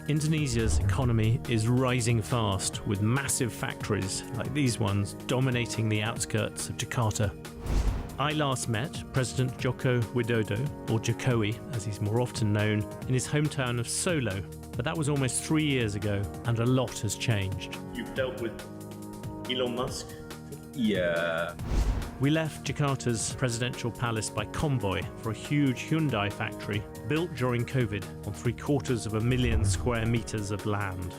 Indonesia's economy is rising fast, with massive factories like these ones dominating the outskirts of Jakarta. I last met President Joko Widodo, or Jokowi as he's more often known, in his hometown of Solo, but that was almost 3 years ago and a lot has changed. You've dealt with Elon Musk? Yeah. We left Jakarta's presidential palace by convoy for a huge Hyundai factory built during COVID on 750,000 square meters of land.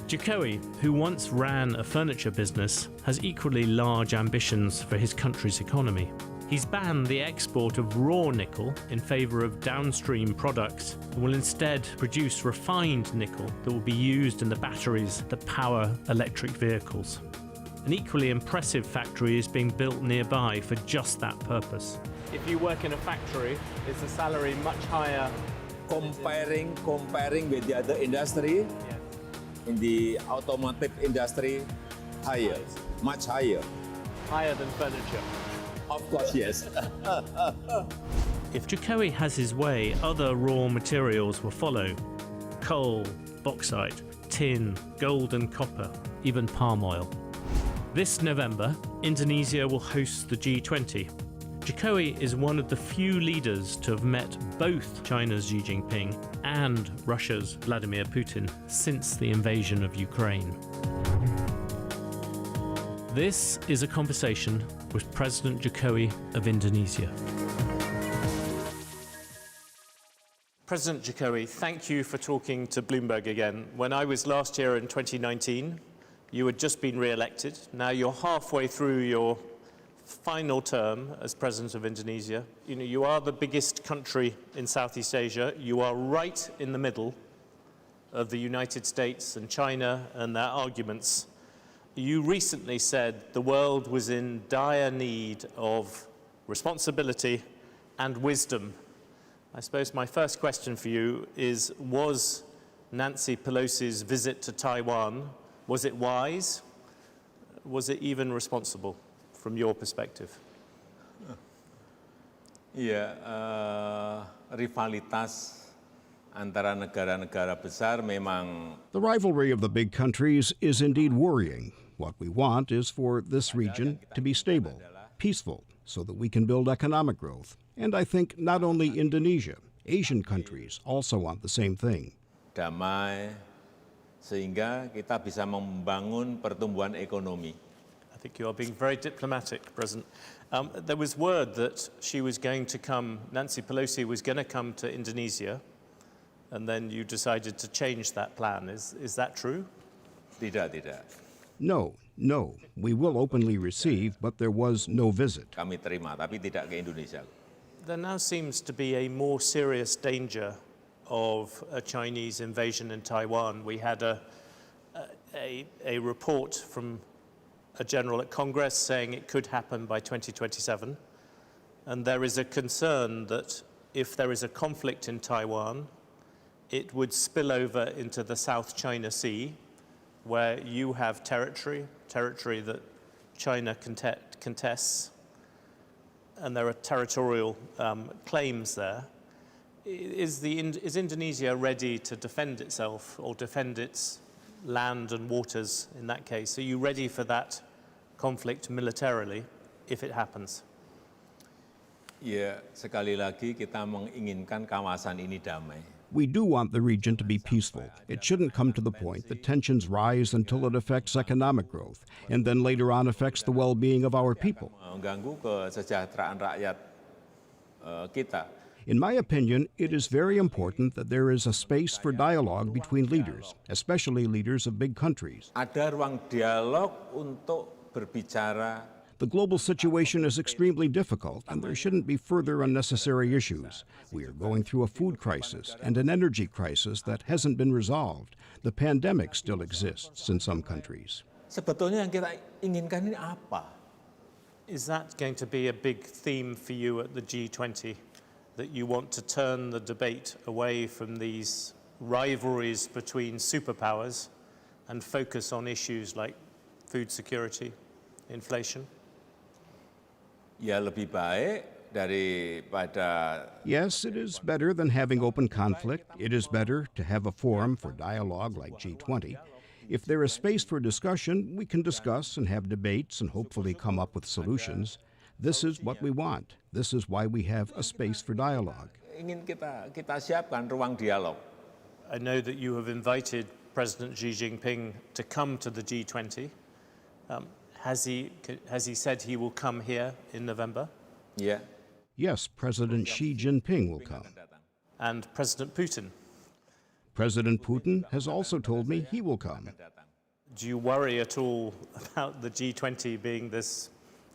Jokowi, who once ran a furniture business, has equally large ambitions for his country's economy. He's banned the export of raw nickel in favour of downstream products and will instead produce refined nickel that will be used in the batteries that power electric vehicles. An equally impressive factory is being built nearby for just that purpose. If you work in a factory, is the salary much higher? Comparing with the other industry, in the automotive industry, higher, much higher. Higher than furniture? Of course, yes. If Jokowi has his way, other raw materials will follow. Coal, bauxite, tin, gold and copper, even palm oil. This November, Indonesia will host the G20. Jokowi is one of the few leaders to have met both China's Xi Jinping and Russia's Vladimir Putin since the invasion of Ukraine. This is a conversation with President Jokowi of Indonesia. President Jokowi, thank you for talking to Bloomberg again. When I was last here in 2019, you had just been re-elected. Now you're halfway through your final term as President of Indonesia. You are the biggest country in Southeast Asia. You are right in the middle of the United States and China and their arguments. You recently said the world was in dire need of responsibility and wisdom. I suppose my first question for you is, was Nancy Pelosi's visit to Taiwan, was it wise? Was it even responsible from your perspective? Ya, rivalitas antara negara-negara besar memang. The rivalry of the big countries is indeed worrying. What we want is for this region to be stable, peaceful, so that we can build economic growth. And I think not only Indonesia, Asian countries also want the same thing. Damai, sehingga kita bisa membangun pertumbuhan ekonomi. I think you are being very diplomatic, President. There was word that she was going to come, Nancy Pelosi was going to come to Indonesia, and then you decided to change that plan. Is that true? Tidak. No. We will openly receive, but there was no visit. Kami terima, tapi tidak ke Indonesia. There now seems to be a more serious danger of a Chinese invasion in Taiwan. We had a report from a general at Congress saying it could happen by 2027. And there is a concern that if there is a conflict in Taiwan, it would spill over into the South China Sea, where you have territory that China contests, and there are territorial claims there. Is Indonesia ready to defend itself or defend its land and waters in that case? Are you ready for that conflict militarily if it happens? Ya, sekali lagi kita menginginkan kawasan ini damai. We do want the region to be peaceful. It shouldn't come to the point that tensions rise until it affects economic growth, and then later on affects the well-being of our people. Mengganggu kesejahteraan rakyat kita. In my opinion, it is very important that there is a space for dialogue between leaders, especially leaders of big countries. Ada ruang dialog untuk berbicara. The global situation is extremely difficult, and there shouldn't be further unnecessary issues. We are going through a food crisis and an energy crisis that hasn't been resolved. The pandemic still exists in some countries. Sebetulnya yang kita inginkan ini apa? Is that going to be a big theme for you at the G20, that you want to turn the debate away from these rivalries between superpowers and focus on issues like food security, inflation? Ya lebih baik daripada Yes, it is better than having open conflict. It is better to have a forum for dialogue like G20. If there is space for discussion, we can discuss and have debates and hopefully come up with solutions. This is what we want. This is why we have a space for dialogue. ingin kita siapkan ruang dialog. I know that you have invited President Xi Jinping to come to the G20. Has he said he will come here in November? Ya, Yes, President Xi Jinping will come. And President Putin? President Putin has also told me he will come. Do you worry at all about the G20 being this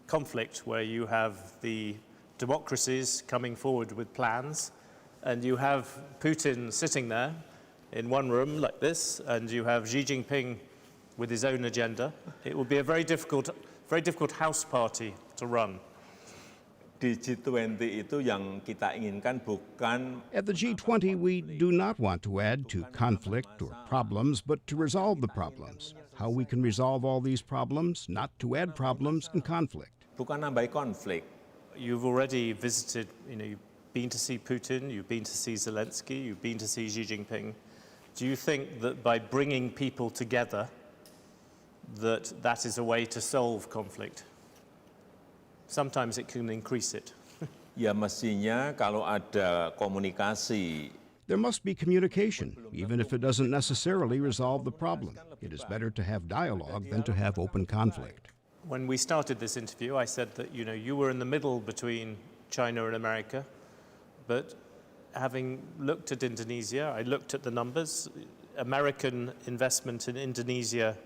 conflict where you have the democracies coming forward with plans and you have Putin sitting there in one room like this and you have Xi Jinping with his own agenda? It will be a very difficult house party to run. di G20 itu yang kita inginkan bukan At the G20, we do not want to add to conflict or problems, but to resolve the problems. How we can resolve all these problems, not to add problems and conflict. bukan nambahi konflik. You've already visited, you've been to see Putin, you've been to see Zelensky, you've been to see Xi Jinping. Do you think that by bringing people together, that is a way to solve conflict? Sometimes it can increase it. Ya mestinya kalau ada komunikasi, There must be communication, even if it doesn't necessarily resolve the problem. It is better to have dialogue than to have open conflict. When we started this interview, I said that you were in the middle between China and America, but having looked at Indonesia, I looked at the numbers. American investment in Indonesia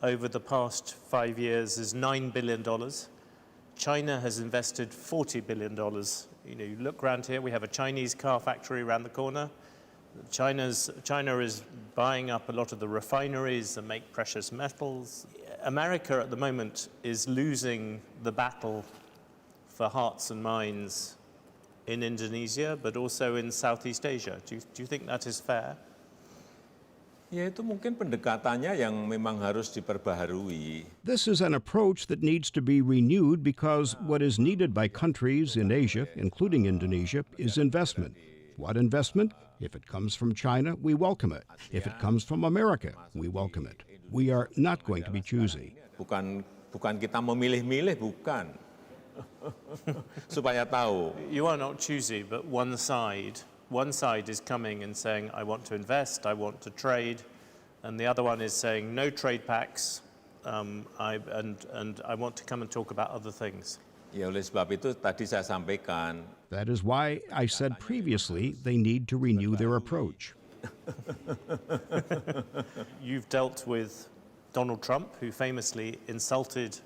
over the past 5 years is $9 billion. China has invested $40 billion. You look around here, we have a Chinese car factory around the corner. China is buying up a lot of the refineries that make precious metals. America at the moment is losing the battle for hearts and minds in Indonesia, but also in Southeast Asia. Do you think that is fair? ya itu mungkin pendekatannya yang memang harus diperbaharui. This is an approach that needs to be renewed because what is needed by countries in Asia, including Indonesia, is investment. What investment? If it comes from China, we welcome it. If it comes from America, we welcome it. We are not going to be choosy. Bukan kita memilih-milih, bukan. Supaya tahu. You are not choosy, but one side is coming and saying, I want to invest, I want to trade, and the other one is saying, no trade packs, and I want to come and talk about other things. Ya oleh sebab itu tadi saya sampaikan, That is why I said previously they need to renew their approach. You've dealt with Donald Trump, who famously insulted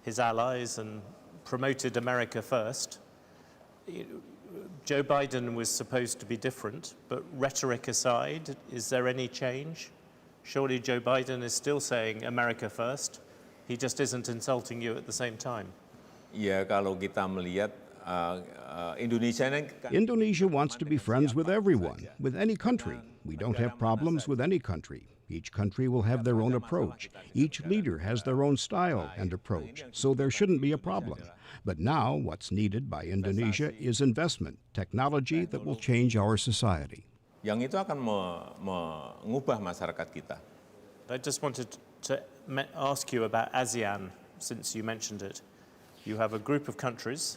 his allies and promoted America first. Joe Biden was supposed to be different, but rhetoric aside, is there any change? Surely Joe Biden is still saying America first. He just isn't insulting you at the same time. ya kalau kita melihat Indonesia ini Indonesia wants to be friends with everyone, with any country. We don't have problems with any country. Each country will have their own approach. Each leader has their own style and approach, so there shouldn't be a problem. But now what's needed by Indonesia is investment, technology that will change our society. yang itu akan mengubah masyarakat kita. I just wanted to ask you about ASEAN, since you mentioned it. You have a group of countries,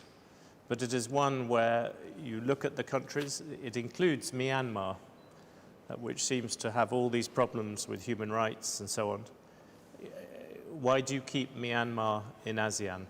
but it is one where you look at the countries, it includes Myanmar, which seems to have all these problems with human rights and so on. Why do you keep Myanmar in ASEAN?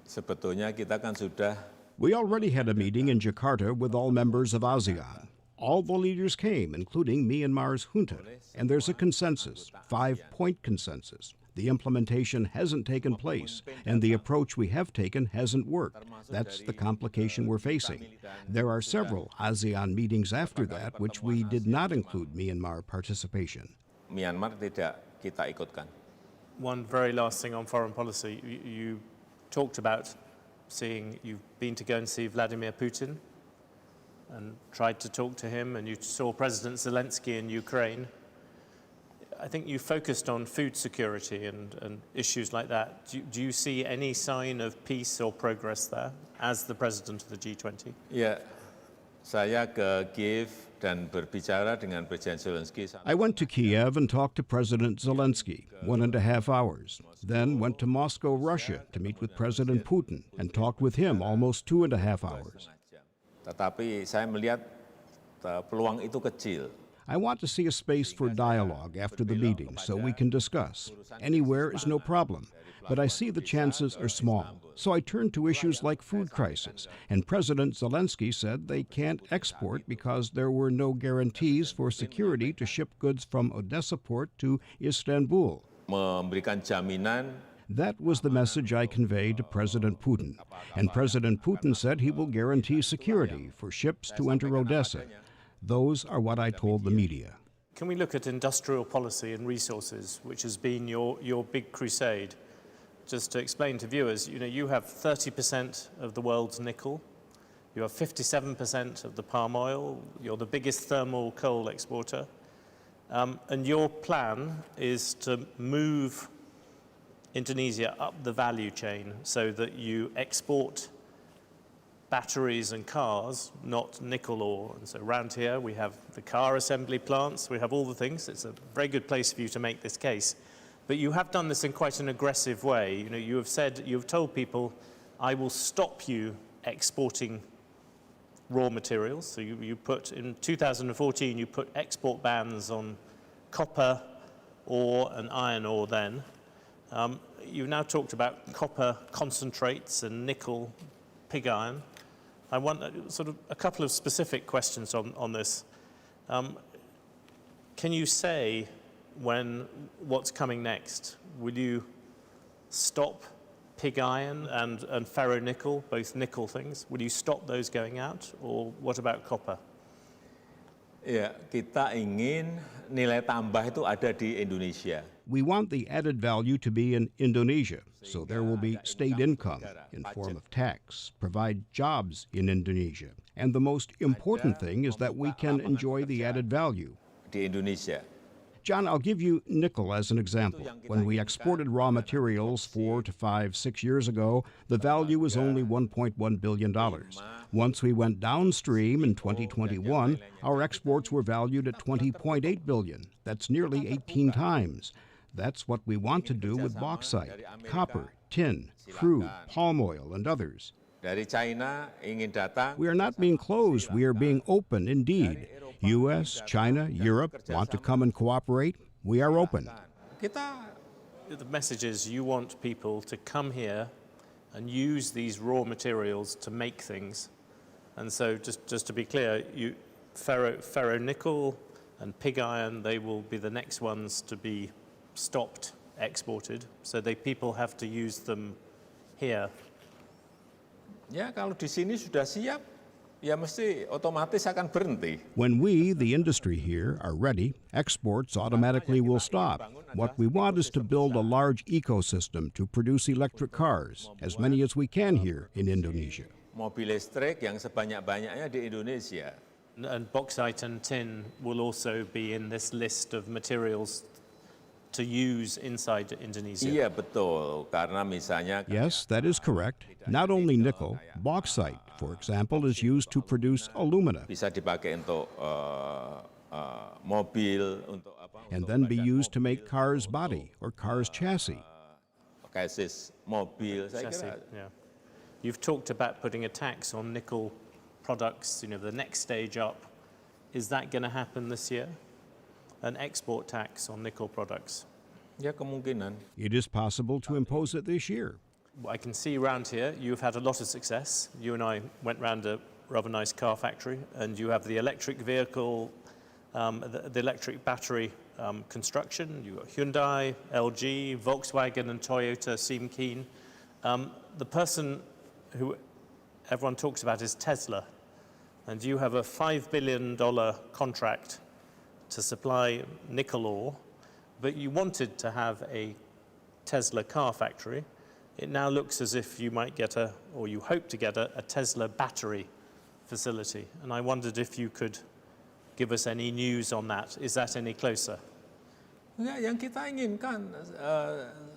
Sebetulnya kita kan sudah We already had a meeting in Jakarta with all members of ASEAN. All the leaders came, including Myanmar's junta, and there's a consensus, 5-point consensus. The implementation hasn't taken place, and the approach we have taken hasn't worked. That's the complication we're facing. There are several ASEAN meetings after that which we did not include Myanmar participation. Myanmar tidak kita ikutkan. One very last thing on foreign policy. You talked about you've been to go and see Vladimir Putin and tried to talk to him, and you saw President Zelensky in Ukraine. I think you focused on food security and issues like that. Do you see any sign of peace or progress there as the president of the G20? Ya, saya ke Kiev dan berbicara dengan Presiden Zelensky. I went to Kiev and talked to President Zelensky, 1.5 hours. Then went to Moscow, Russia, to meet with President Putin and talked with him almost 2.5 hours. Tetapi saya melihat peluang itu kecil. I want to see a space for dialogue after the meeting so we can discuss. Anywhere is no problem, but I see the chances are small. So I turned to issues like food crisis, and President Zelensky said they can't export because there were no guarantees for security to ship goods from Odessa port to Istanbul. Memberikan jaminan. That was the message I conveyed to President Putin, and President Putin said he will guarantee security for ships to enter Odessa. Those are what I told the media. Can we look at industrial policy and resources, which has been your big crusade? Just to explain to viewers, you have 30% of the world's nickel, you have 57% of the palm oil, you're the biggest thermal coal exporter, and your plan is to move Indonesia up the value chain so that you export batteries and cars, not nickel ore. And so around here we have the car assembly plants, we have all the things. It's a very good place for you to make this case. But you have done this in quite an aggressive way. You've told people, I will stop you exporting raw materials. So you put, in 2014, you put export bans on copper ore and iron ore then. You've now talked about copper concentrates and nickel pig iron. I want sort of a couple of specific questions on this. Can you say what's coming next? Will you stop pig iron and ferronickel, both nickel things? Will you stop those going out, or what about copper? Ya, kita ingin nilai tambah itu ada di Indonesia. We want the added value to be in Indonesia, so there will be state income in form of tax, provide jobs in Indonesia. And the most important thing is that we can enjoy the added value. Di Indonesia. John, I'll give you nickel as an example. When we exported raw materials 4 to 5, 6 years ago, the value was only $1.1 billion. Once we went downstream in 2021, our exports were valued at $20.8 billion. That's nearly 18 times. That's what we want to do with bauxite, copper, tin, crude, palm oil, and others. Dari China ingin datang. We are not being closed. We are being open indeed. U.S., China, Europe want to come and cooperate. We are open. The message is you want people to come here and use these raw materials to make things. And so just to be clear, ferronickel and pig iron, they will be the next ones to be stopped, exported. So people have to use them here. Ya, kalau di sini sudah siap, ya mesti otomatis akan berhenti. When we, the industry here, are ready, exports automatically will stop. What we want is to build a large ecosystem to produce electric cars, as many as we can here in Indonesia. Mobil listrik yang sebanyak-banyaknya di Indonesia. And bauxite and tin will also be in this list of materials to use inside Indonesia. Iya, betul. Karena misalnya. Yes, that is correct. Not only nickel, bauxite, for example, is used to produce alumina. Bisa dipakai untuk mobil, untuk apa? And then be used to make cars' body or cars' chassis. Chassis mobil, saya kira. Yeah. You've talked about putting a tax on nickel products, the next stage up. Is that going to happen this year? An export tax on nickel products? Ya, kemungkinan. It is possible to impose it this year. I can see around here you've had a lot of success. You and I went round a rather nice car factory, and you have the electric vehicle, the electric battery construction. You've got Hyundai, LG, Volkswagen, and Toyota seem keen. The person who everyone talks about is Tesla, and you have a $5 billion contract to supply nickel ore, but you wanted to have a Tesla car factory. It now looks as if you might get or you hope to get a Tesla battery facility. And I wondered if you could give us any news on that. Is that any closer? Enggak, yang kita inginkan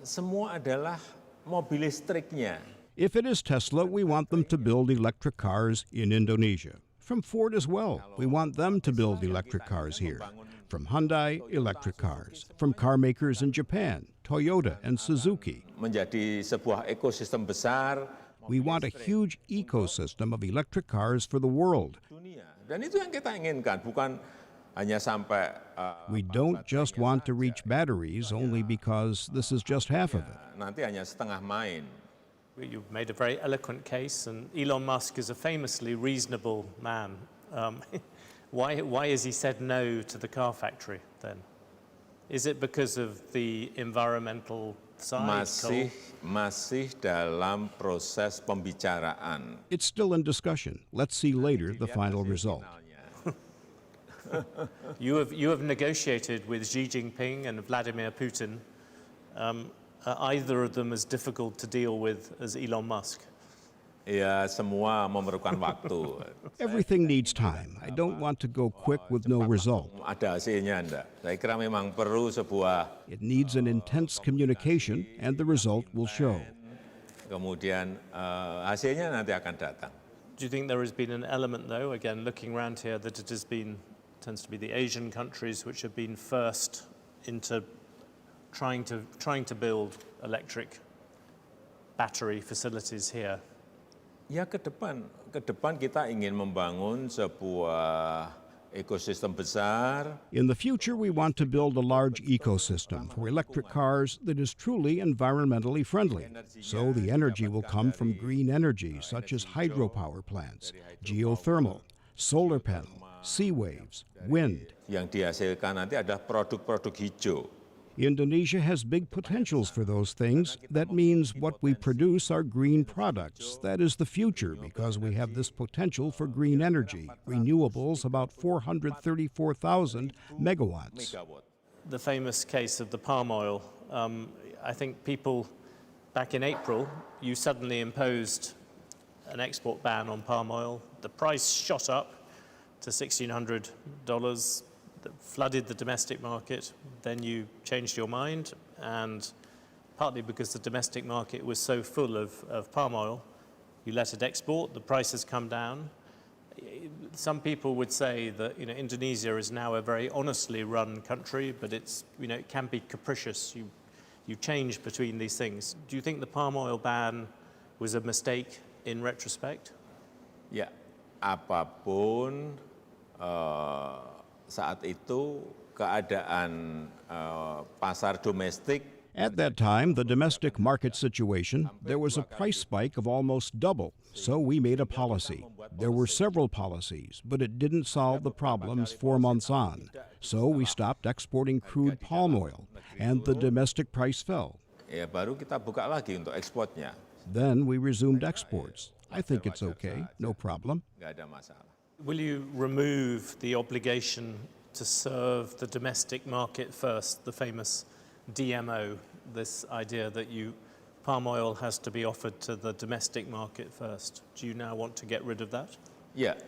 semua adalah mobil listriknya. If it is Tesla, we want them to build electric cars in Indonesia. From Ford as well, we want them to build electric cars here. From Hyundai, electric cars. From car makers in Japan, Toyota and Suzuki. Menjadi sebuah ekosistem besar We want a huge ecosystem of electric cars for the world. dunia. Dan itu yang kita inginkan, bukan hanya sampai We don't just want to reach batteries only because this is just half of it. nanti hanya setengah main. You've made a very eloquent case, and Elon Musk is a famously reasonable man. Why has he said no to the car factory then? Is it because of the environmental side? Masih dalam proses pembicaraan. It's still in discussion. Let's see later the final result. You have negotiated with Xi Jinping and Vladimir Putin. Are either of them as difficult to deal with as Elon Musk? Ya, semua memerlukan waktu. Everything needs time. I don't want to go quick with no result. Ada hasilnya enggak? Saya kira memang perlu sebuah It needs an intense communication, and the result will show. kemudian hasilnya nanti akan datang. Do you think there has been an element, though, again, looking around here, that it has been, tends to be the Asian countries which have been first into trying to build electric battery facilities here? Ya ke depan kita ingin membangun sebuah ekosistem besar. In the future, we want to build a large ecosystem for electric cars that is truly environmentally friendly. So the energy will come from green energy, such as hydropower plants, geothermal, solar panel, sea waves, wind. Yang dihasilkan nanti adalah produk-produk hijau. Indonesia has big potentials for those things. That means what we produce are green products. That is the future because we have this potential for green energy, renewables about 434,000 megawatts. The famous case of the palm oil. I think people, back in April, you suddenly imposed an export ban on palm oil. The price shot up to $1,600. That flooded the domestic market. Then you changed your mind, and partly because the domestic market was so full of palm oil, you let it export. The price has come down. Some people would say that Indonesia is now a very honestly run country, but it's it can be capricious. You change between these things. Do you think the palm oil ban was a mistake in retrospect? Ya, apapun saat itu keadaan pasar domestik. At that time, the domestic market situation, there was a price spike of almost double, so we made a policy. There were several policies, but it didn't solve the problems 4 months on. So we stopped exporting crude palm oil, and the domestic price fell. Ya, baru kita buka lagi untuk ekspornya. Then we resumed exports. I think it's okay, no problem. Nggak ada masalah. Will you remove the obligation to serve the domestic market first, the famous DMO, this idea that palm oil has to be offered to the domestic market first? Do you now want to get rid of that? Ya,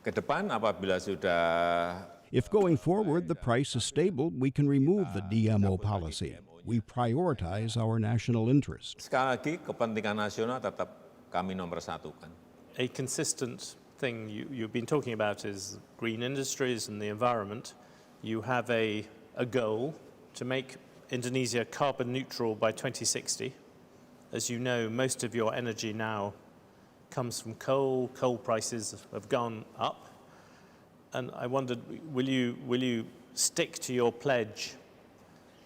ke depan apabila sudah If going forward the price is stable, we can remove the DMO policy. We prioritize our national interest. sekali lagi kepentingan nasional tetap kami nomor satu kan. A consistent thing you've been talking about is green industries and the environment. You have a goal to make Indonesia carbon neutral by 2060. As you know, most of your energy now comes from coal. Coal prices have gone up. And I wondered, will you stick to your pledge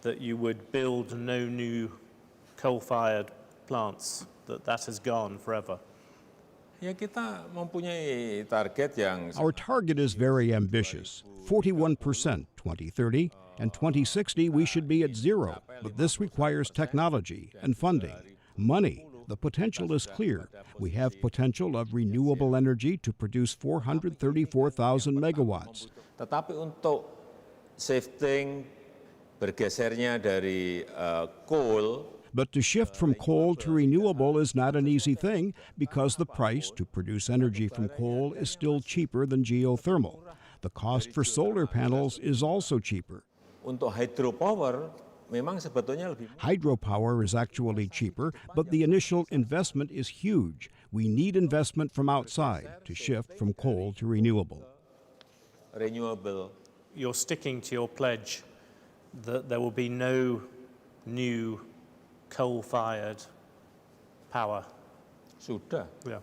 that you would build no new coal-fired plants, that has gone forever? Ya, kita mempunyai target yang Our target is very ambitious, 41% 2030, and 2060 we should be at zero. But this requires technology and funding, money. The potential is clear. We have potential of renewable energy to produce 434,000 megawatts. Tetapi untuk shifting bergesernya dari coal. But to shift from coal to renewable is not an easy thing because the price to produce energy from coal is still cheaper than geothermal. The cost for solar panels is also cheaper. Untuk hydropower, memang sebetulnya lebih Hydropower is actually cheaper, but the initial investment is huge. We need investment from outside to shift from coal to renewable. renewable. You're sticking to your pledge that there will be no new coal-fired power. Sudah. Yeah.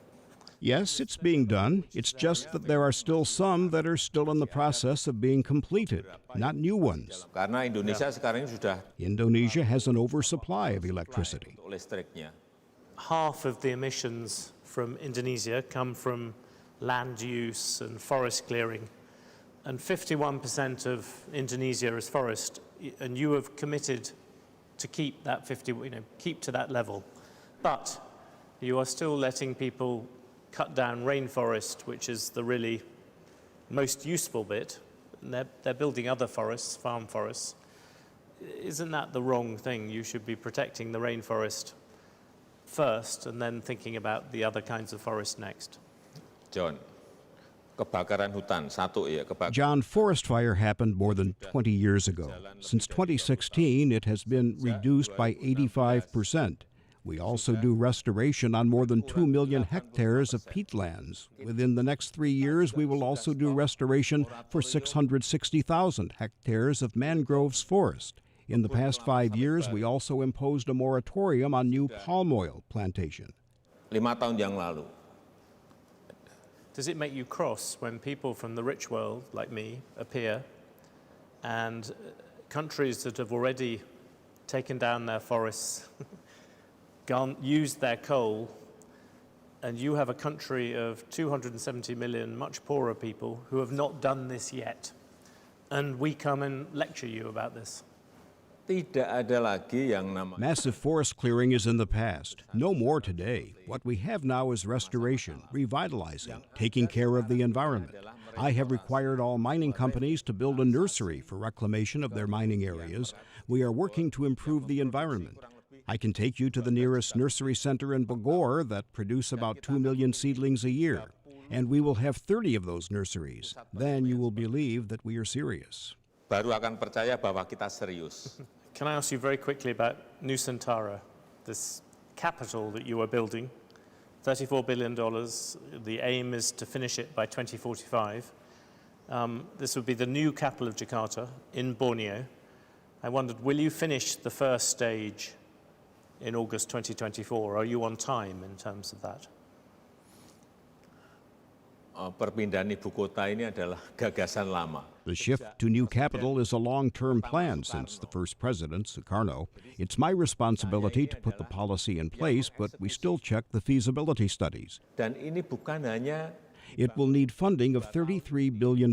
Yes, it's being done. It's just that there are still some that are still in the process of being completed, not new ones. Karena Indonesia sekarang ini sudah Indonesia has an oversupply of electricity. untuk listriknya. Half of the emissions from Indonesia come from land use and forest clearing, and 51% of Indonesia is forest, and you have committed to keep that keep to that level. But you are still letting people cut down rainforest, which is the really most useful bit, and they're building other forests, farm forests. Isn't that the wrong thing? You should be protecting the rainforest first and then thinking about the other kinds of forest next. John, kebakaran hutan satu ya, kebakaran. John, forest fire happened more than 20 years ago. Since 2016, it has been reduced by 85%. We also do restoration on more than 2 million hectares of peatlands. Within the next 3 years, we will also do restoration for 660,000 hectares of mangroves forest. In the past 5 years, we also imposed a moratorium on new palm oil plantation. 5 tahun yang lalu. Does it make you cross when people from the rich world, like me, appear and countries that have already taken down their forests, used their coal, and you have a country of 270 million much poorer people who have not done this yet, and we come and lecture you about this? Tidak ada lagi yang namanya Massive forest clearing is in the past. No more today. What we have now is restoration, revitalizing, taking care of the environment. I have required all mining companies to build a nursery for reclamation of their mining areas. We are working to improve the environment. I can take you to the nearest nursery center in Bogor that produce about 2 million seedlings a year. And we will have 30 of those nurseries. Then you will believe that we are serious. baru akan percaya bahwa kita serius. Can I ask you very quickly about Nusantara, this capital that you are building, $34 billion. The aim is to finish it by 2045. This would be the new capital of Jakarta in Borneo. I wondered, will you finish the first stage in August 2024? Are you on time in terms of that? Perpindahan ibu kota ini adalah gagasan lama. The shift to new capital is a long-term plan since the first president, Sukarno. It's my responsibility to put the policy in place, but we still check the feasibility studies. Dan ini bukan hanya It will need funding of $33 billion,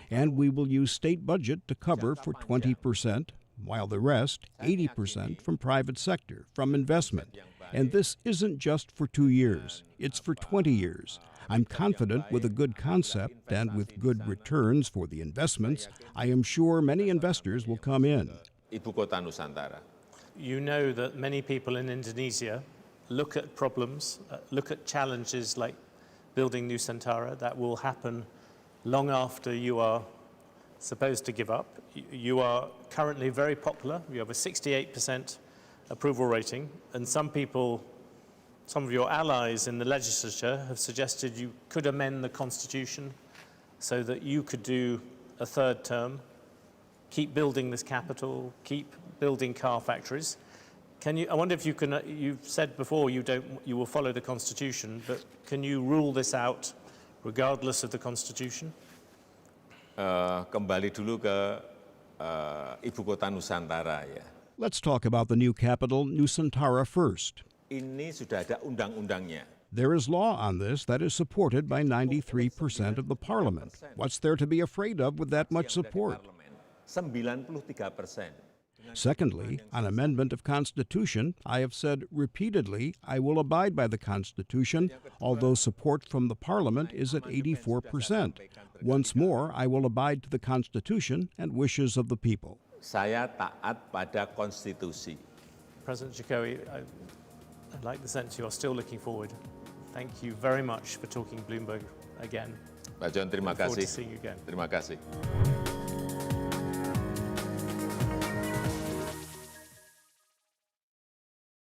and we will use state budget to cover for 20%, while the rest, 80%, from private sector, from investment. And this isn't just for 2 years, it's for 20 years. I'm confident with a good concept and with good returns for the investments, I am sure many investors will come in. Ibu kota Nusantara. You know that many people in Indonesia look at problems, look at challenges like building Nusantara that will happen long after you are supposed to give up. You are currently very popular. You have a 68% approval rating, and some of your allies in the legislature have suggested you could amend the constitution so that you could do a third term, keep building this capital, keep building car factories. I wonder if you can, you've said before you will follow the constitution, but can you rule this out regardless of the constitution? Kembali dulu ke ibu kota Nusantara ya. Let's talk about the new capital, Nusantara, first. Ini sudah ada undang-undangnya. There is law on this that is supported by 93% of the parliament. What's there to be afraid of with that much support? 93%. Secondly, on amendment of Constitution, I have said repeatedly I will abide by the Constitution, although support from the Parliament is at 84%. Once more, I will abide to the Constitution and wishes of the people. Saya taat pada konstitusi. President Jokowi, I like the sense you are still looking forward. Thank you very much for talking Bloomberg again. Pak John, terima Look forward to kasih. seeing you again. Terima kasih.